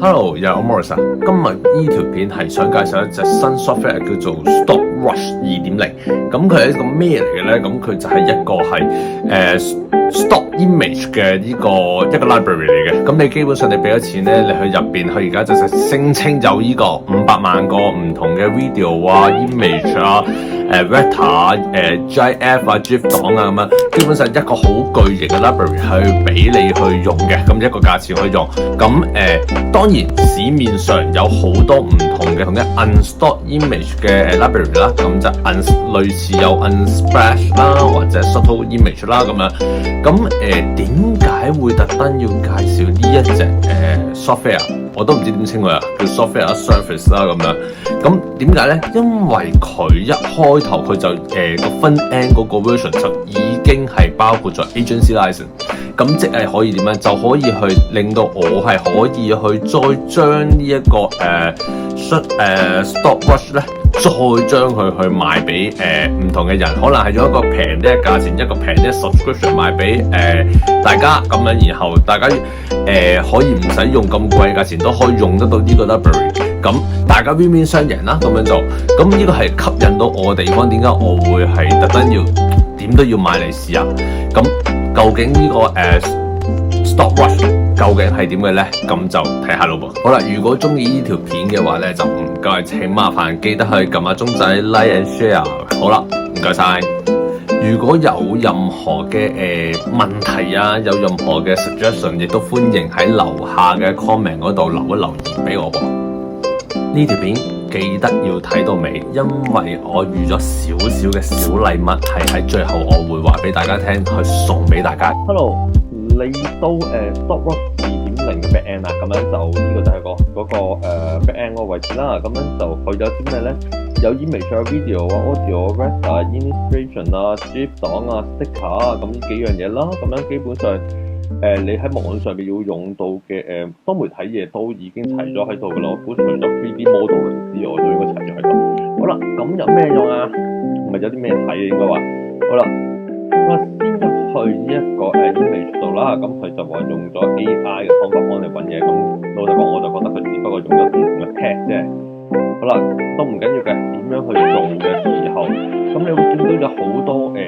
Hello，又係我 Morris 啊！今日呢條片係想介紹一隻新 software 叫做 StopRush 2.0。咁佢係一個咩嚟嘅咧？咁佢就係一個係Stock Image 嘅一個 library 嚟嘅。咁你基本上你俾咗錢咧，你去入邊，佢而家就係聲稱有呢個500萬個唔同嘅 video 啊、image 啊、vector 啊、GIF 啊、GIF 檔啊咁樣，基本上一個好巨型嘅 library 去俾你去用嘅，咁一個價錢去用。咁當然市面上有好多唔同嘅unstock image 嘅library 啦，咁就類似有 unsplash 啦或者 subtle image 啦咁樣。咁點解會特登要介紹呢一隻software？我都唔知點稱佢啊，叫 software service 啦咁樣。咁點解咧？因為佢一開頭佢就個 front end 嗰個 version 就已經係包括咗 agency license。咁即係可以點樣？就可以去令到我係可以去再將呢一個StopRush 咧，再將佢去賣俾唔同嘅人，可能係用一個平啲嘅價錢，一個平啲嘅 subscription 賣俾大家咁樣，然後大家可以唔使用咁貴嘅價錢都可以用得到呢個 library， 咁大家 win-win 雙贏啦咁樣做。咁呢個係吸引到我嘅地方，點解我會係特登要點都要買嚟試下？咁究竟呢個StopRush 究竟係點嘅咧？咁就睇下咯噃。好啦，如果中意呢條片嘅話咧，就唔該請麻煩記得去撳下鐘仔 like and share。好啦，唔該晒。如果有任何嘅問題啊，有任何嘅 suggestion， 亦都歡迎喺樓下嘅 comment 嗰度留言俾我噃。呢條片記得要睇到尾，因為我預咗少少嘅小禮物係喺最後我會話俾大家聽，去送俾大家。Hello， 你到StopRush 2.0嘅 backend 啦，咁樣就呢個就係嗰個backend 嗰個位置啦。咁樣就佢有啲咩咧？有 image 啊、video 啊、audio 啊、vector 啊、illustration 啊、GIF 檔啊、sticker 啊，咁呢幾樣嘢啦。咁樣基本上你喺網上面要用到嘅多媒體嘢都已經齊咗喺度噶啦。我估除咗 3D modeling 之外，都應該齊咗喺度。好啦，咁有咩用啊？咪有啲咩睇應該話。好啦，我先入去呢一個image 度啦。咁佢就話用咗 AI 嘅方法幫你揾嘢。咁老實講，我就覺得佢只不過用咗唔同嘅 tag 啫。好啦，都唔緊要嘅。點樣去做嘅時候，咁你會見到有好多一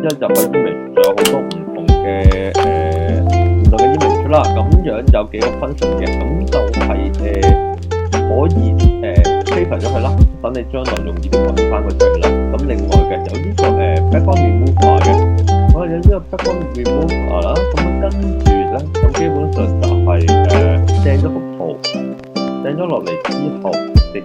入去 image 就有好多唔同嘅image 啦。咁樣有幾個 function 嘅，咁就係可以save咗佢啦，等你將來容易啲揾翻佢出嚟啦。咁另外嘅有呢個background remover 嘅，有呢個 background remover 啦。咁跟住咧，咁基本上就係掟咗幅圖，掟咗落嚟之後，直接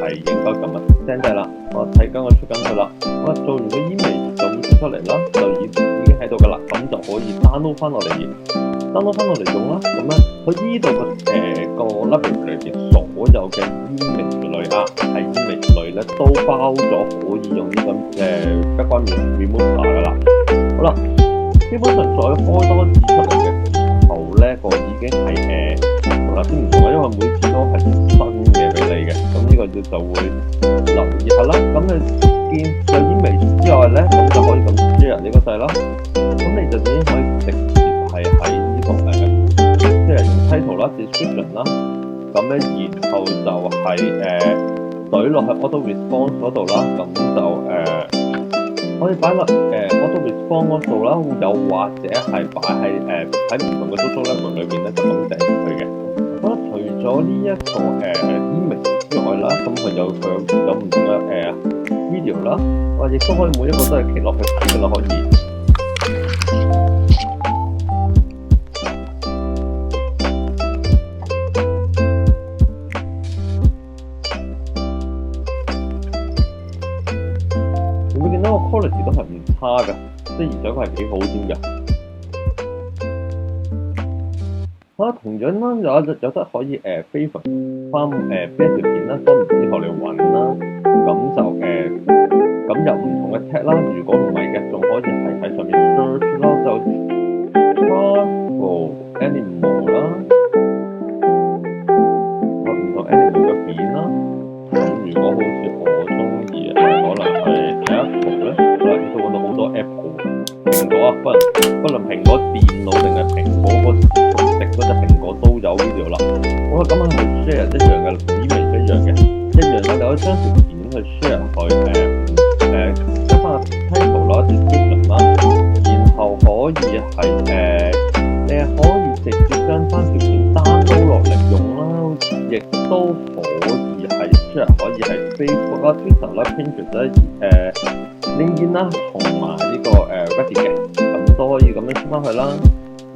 係應該咁啊 send 低啦。我睇緊我出緊佢啦。我做完個 image 就會出嚟啦，就已經喺度噶啦。咁就可以 download 翻落嚟用啦。咁咧，佢呢度個 library 裏邊所有嘅 image 類啊，係 image 類咧都包咗可以用呢個background remover 噶啦。好啦，基本上再開多次出嚟嘅時候咧，個已經係頭先唔同啦，因為每次都係新嘅俾你嘅。咁呢個就會留意下啦。咁你見有 image 之外咧，咁就可以咁 share 呢個掣啦。咁你就已經可以直接係喺呢個share 用 title 啦、description 啦。咁咧，然後就係懟落去 auto response 嗰度啦。咁就可以擺落auto response 嗰度啦，又或者係擺喺唔同嘅 social level 裏邊咧，就咁掟佢嘅。好啦，除咗呢一個image 之外啦，咁佢有唔同嘅video 啦，我亦都可以每一個都係 click 落去睇嘅啦，可以。你會見到個 quality 都係唔差嘅，即係而且佢係幾好添嘅。同樣啦，有得可以favorite 翻邊一條片啦，分完之後你揾啦，咁就咁有唔同嘅 tag 啦。如果唔係嘅，仲可以係喺上面 search 啦，就 travel animal 啦，唔同 animal 嘅片啦。咁如果好似我中意可能係 Apple 咧，你都揾到好多 Apple 不論蘋果電腦定係蘋果食嗰隻蘋果都有 video 啦。好啦，咁樣去 share 一樣嘅，同 image 一樣嘅，一樣啦。你可以將條片去 share 去加翻個 title 啦、description 啦，然後可以係你係可以直接將翻條片 download 落嚟用啦，亦都可以係 share， 可以係 Facebook 啦、Twitter 啦、Pinterest 啦、LinkedIn 啦，同埋呢個Reddit 嘅，咁都可以咁樣出翻去啦。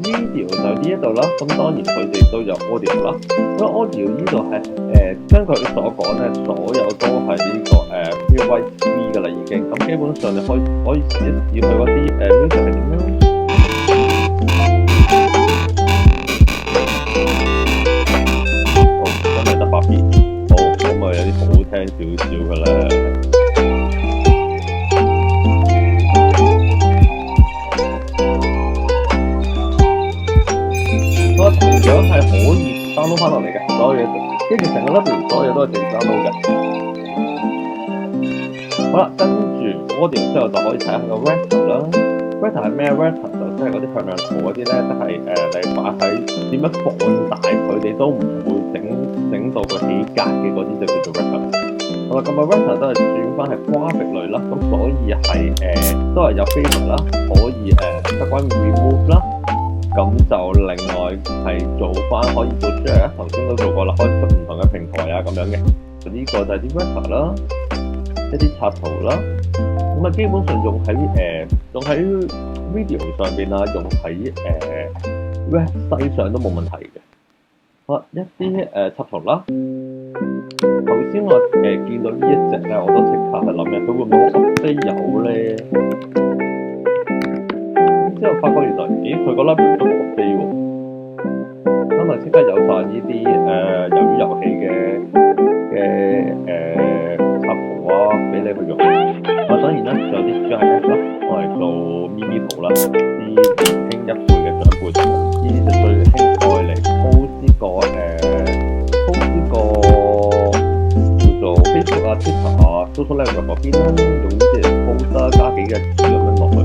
video 就呢一度啦，咁當然佢哋都有 audio 啦。咁 audio 呢度係根據佢所講咧，所有都係呢個PYV 嘅啦已經。咁基本上你可以試一試佢嗰啲music 係點樣。好，真係得8 bit。好，咁咪有啲好聽少少嘅咧。同樣係可以 download 翻落嚟嘅，所有嘢，跟住成個 level 所有嘢都係直接 download 嘅。好啦，跟住 audio 之後就可以睇下個 Retter 啦。Retter 係咩 Retter 就即係嗰啲向量圖嗰啲咧，即係你擺喺點樣放大佢哋都唔會整到佢起格嘅嗰啲就叫做 Retter。好啦，咁啊 Retter 都係轉翻係 graphic 類啦，咁所以係都係有 favorite 啦，可以得關於 remove 啦。咁就另外係做翻可以做 share， 頭先都做過啦，可以出唔同嘅平台啊咁樣嘅。呢個就係啲 Retter 啦，一啲插圖啦。咁啊，基本上用喺video 上邊啊，用喺website 上都冇問題嘅。好，一啲插圖啦。頭先我見到呢一隻咧，我都即刻係諗嘅，佢會唔會 update 有咧？之後發覺原來，佢個 library 都冇 update 喎，咁咪即刻有晒呢啲魷魚遊戲嘅插圖啊，俾你去用。當然啦，仲有啲 GIF 啦，我係做咪咪圖啦，啲年輕一輩嘅長輩，呢啲就最興愛嚟 post 呢個叫做 Facebook 啊、Twitter 啊、social network 嗰邊啦，用呢啲嚟 post 啦，加幾個字咁樣落去。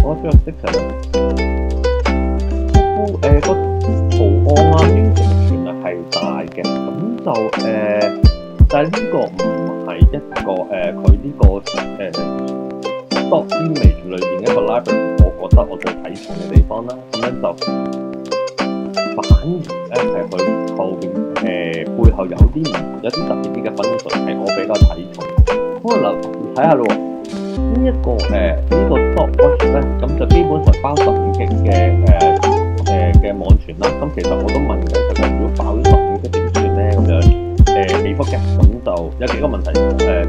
我將色齊啦，個圖案啊、music 權力係大嘅，咁就但係呢個唔係一個佢呢個stock image 裏邊一個 library， 我覺得我最睇重嘅地方啦，咁樣就反而咧係佢後邊背後有啲特別啲嘅分數係我比較睇重。可能睇下咯。呢個 stopwatch 咧，咁就基本上包15 G 嘅網傳啦。咁其實我都問緊佢，如果爆咗15 G 點算咧？咁樣未覆嘅，咁就有幾個問題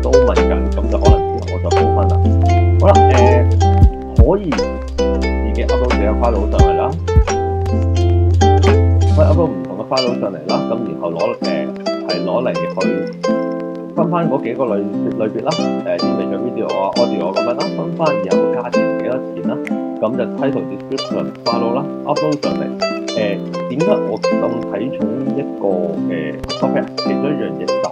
都問緊，咁就可能之後我就補翻啦。好啦，可以自己 upload 自己嘅 file 上嚟啦，可以 upload 唔同嘅 file 上嚟啦，咁然後攞嚟去分翻嗰幾個類別啦，image video 啊、audio 咁樣啦，分翻然後個價錢幾多錢啦，咁就 title description file 啦 upload 上嚟。點解我咁睇重呢一個software？ 其中一樣嘢就係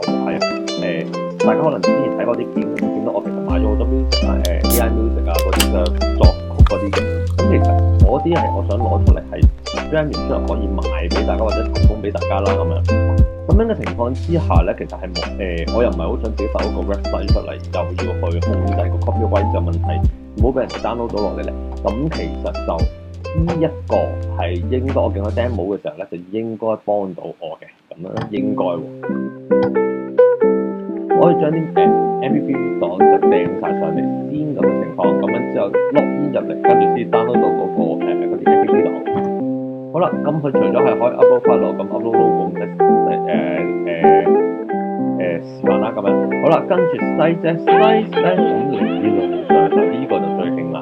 大家可能之前睇過啲片，會見到我其實買咗好多 music 啊、AI music 啊嗰啲嘅作曲嗰啲嘅，咁其實嗰啲係我想攞出嚟係 stream 完之後可以賣俾大家或者提供俾大家啦咁樣。咁樣嘅情況之下咧，其實係我又唔係好想自己發一個 website 出嚟，又要去控制個 copyright 嘅問題，唔好俾人哋 download 到落嚟咧。咁其實就呢一個係應該我見到 demo 嘅時候咧，就應該幫到我嘅，咁樣應該喎。我可以將啲MP3 檔就掟晒上嚟先咁嘅情況，咁樣之後 login 入嚟，跟住先 download 到嗰啲 MP3 檔。好啦，咁佢除咗係可以 upload file 咁 upload logo 咁時間啦咁樣。好啦，跟住 size 咧，咁理論上就呢個就最興啦。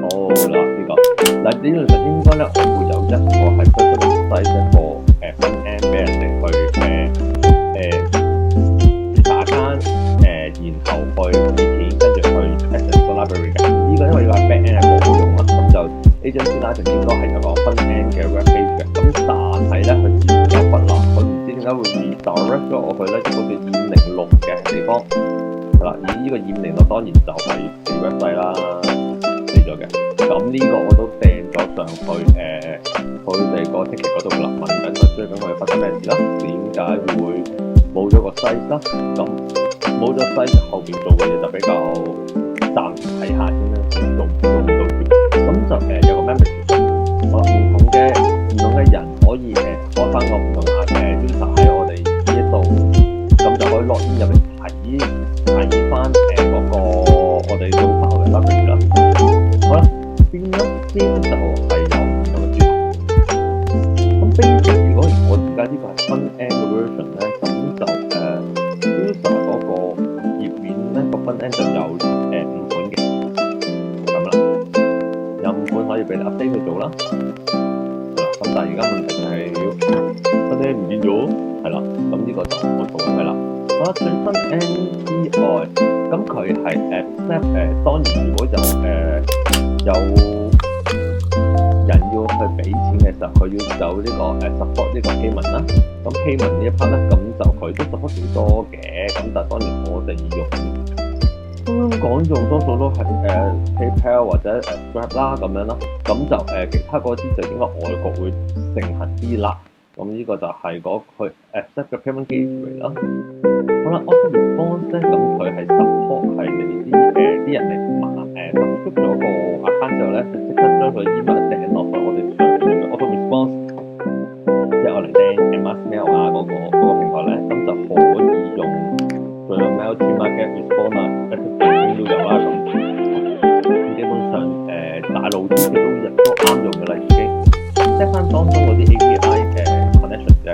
好啦，呢個嗱理論上應該咧，我會有一個係 personal size 一個front end 俾人哋去查account，然後去俾錢，跟住去 access 個 library 嘅。呢個因為呢個 back end 係冇好用啦，咁就 agency license 應該係有個 front end 嘅 web page 嘅。咁但係咧，佢自己有忽啦，佢唔知點解會 redirect 咗我去咧一個叫206嘅地方。係啦，而呢個206當然就係死 website 啦，死咗嘅。咁呢個我都掟咗上去佢哋個 ticket 嗰度啦，問緊佢追緊佢發生咩事啦，點解會冇咗個 size 啦？咁冇咗 size 後邊做嘅嘢就比較暫時睇下先啦，做唔到住。咁就有個 membership， 唔同嘅人可以開翻個唔同user 喺我哋呢一度，咁就可以落入嚟睇翻嗰個我哋用翻嘅 library 啦。好啦，邊一邊就係有唔同嘅主題。咁 basic 如果我而家呢個係 front end 嘅 version 咧，咁就user 嗰個頁面咧個 front end 就有5款嘅，咁啦，有5款可以俾你 update 去做啦。咁但係而家問題就係front end 唔見咗，係啦，咁呢個就我做緊係啦。好啦，除 front end 之外，咁佢係accept 當然如果有人要去俾錢嘅時候，佢要有呢個support 呢個 payment 啦。咁 payment 呢一 part 咧，咁就佢都 support 幾多嘅。咁但係當然我哋用香港用多數都係PayPal 或者Stripe 啦咁樣啦。咁就其他嗰啲就應該外國會盛行啲啦。咁呢個就係嗰佢 accept 嘅 payment gateway 啦。好啦 ，auto response 咧，咁佢係 support 係你啲人嚟買subscribe 咗個 account 之後咧，就即刻將佢 email 掟落去我哋常用嘅 auto response， 即係我哋掟 mail 啊嗰個平台咧，咁就可以用佢嘅 mail to get response 啊，都有啦咁。基本上大路啲嘅都啱用嘅啦，已經 set 翻當中嗰啲 API 嘅 connection 啫。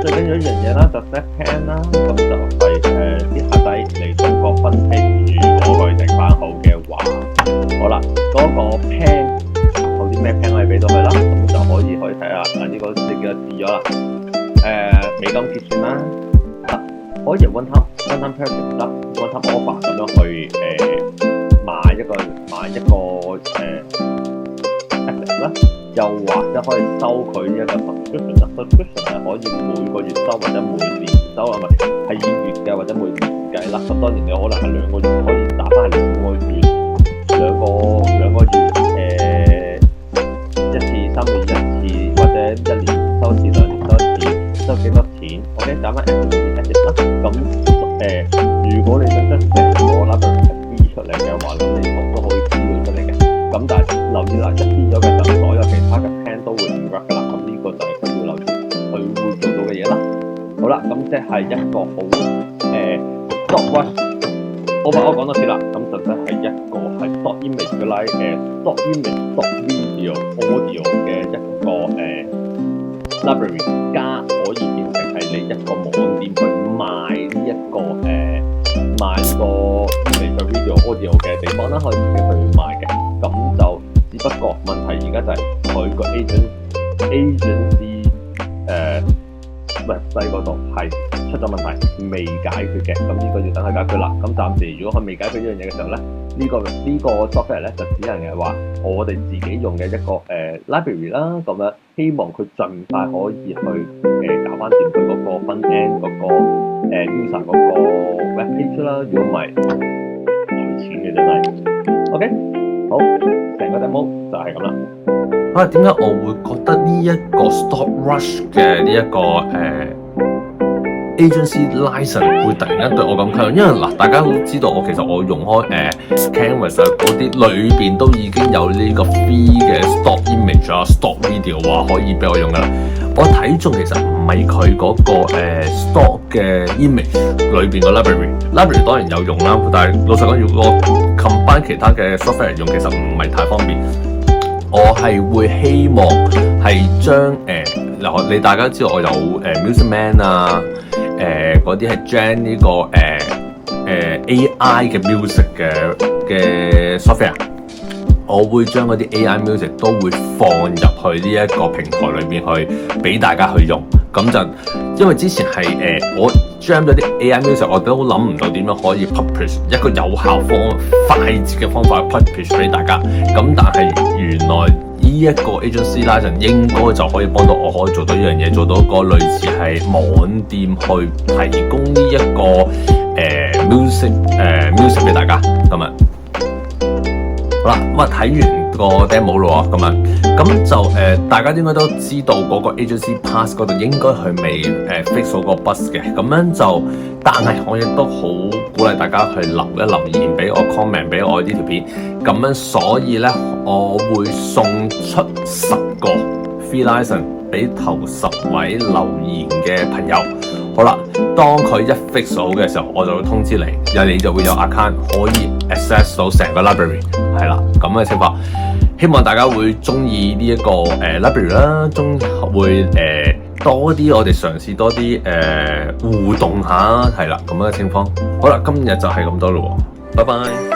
最緊要一樣嘢啦，就 set plan 啦，咁就係啲客仔嚟到個分析，如果佢定翻好嘅話，好啦，嗰個 plan 有啲咩 plan 可以俾到佢啦，咁就可以睇下嗱，呢個你叫佢試咗啦，美金結算啦，可以 one time purchase 啦 ，one time offer 咁樣去買一個 asset 啦。又或者可以收佢一個 subscription 啦 ，subscription 係可以每個月收或者每年收啊，咪係以月嘅或者每年計啦。咁當然你可能係2個月可以打翻係2個月，兩個月一次3個月一次，或者1年收一次2年收一次，收幾多錢 ？OK， 打翻 asset 啦。咁如果你想將成個 library 係 B 出嚟嘅話，咁你都可以 B 到出嚟嘅。咁但係留意啦，一 B 咗嘅就所有其他嘅 plan 都會唔 work 噶啦。咁呢個就係佢要留意佢會做到嘅嘢啦。好啦，咁即係一個好stop我講多次啦。咁就真係一個係 stock image 嘅stock image stock video audio 嘅一個library 加可以變成係你一個網店去賣呢一個賣呢個 image video audio 嘅地方啦，可以自己去賣嘅。咁就只不過問題而家就係佢個 agency website 嗰度係出咗問題，未解決嘅。咁呢個要等佢解決啦。咁暫時如果佢未解決呢樣嘢嘅時候咧，呢個 software 咧就只能係話我哋自己用嘅一個library 啦。咁樣希望佢盡快可以去搞翻掂佢嗰個 front end 嗰個user 嗰個 web page 啦。如果唔係賠錢嘅真係。OK。好，成個 demo 就係咁啦。點解我會覺得呢一個 StopRush 嘅呢一個agency license 會突然間對我咁吸引？因為嗱，大家都知道其實我用開Canvas 嗰啲裏邊都已經有呢個 free 嘅 stock image 啊、stock video 可以俾我用噶啦。我睇中其實唔係佢嗰個stock 嘅 image 裏邊個 library 當然有用啦，但係老實講，如果 combine 其他嘅 software 嚟用，其實唔係太方便。我係會希望係將你大家知道我有Music Man 啊，嗰啲係將呢個AI 嘅 music 嘅 software， 我會將嗰啲 AI music 都會放入去呢一個平台裏邊去俾大家去用。咁就因為之前係我 jam 咗啲 AI music， 我都諗唔到點樣可以 publish 一個有效快捷嘅方法去 publish 俾大家。咁但係原來呢一個 agency license 應該就可以幫到我，可以做到呢樣嘢，做到一個類似係網店去提供呢一個 music 俾大家咁啊。好啦，咁啊睇完個 demo 咯喎，咁就大家應該都知道嗰個 agency pass 嗰度應該係未fix 到個 bus 嘅，咁樣就，但係我亦都好鼓勵大家去留言俾我 comment 俾我呢條片，咁樣所以咧我會送出10個 free license 俾頭10位留言嘅朋友。好啦，當佢一 fix 到嘅時候，我就會通知你，你就會有 account 可以 access 到成個 library， 係啦，咁嘅情況。希望大家會中意呢一個library 啦，會多啲我哋嘗試多啲互動下，係啦，咁嘅情況。好啦，今日就係咁多咯喎，拜拜。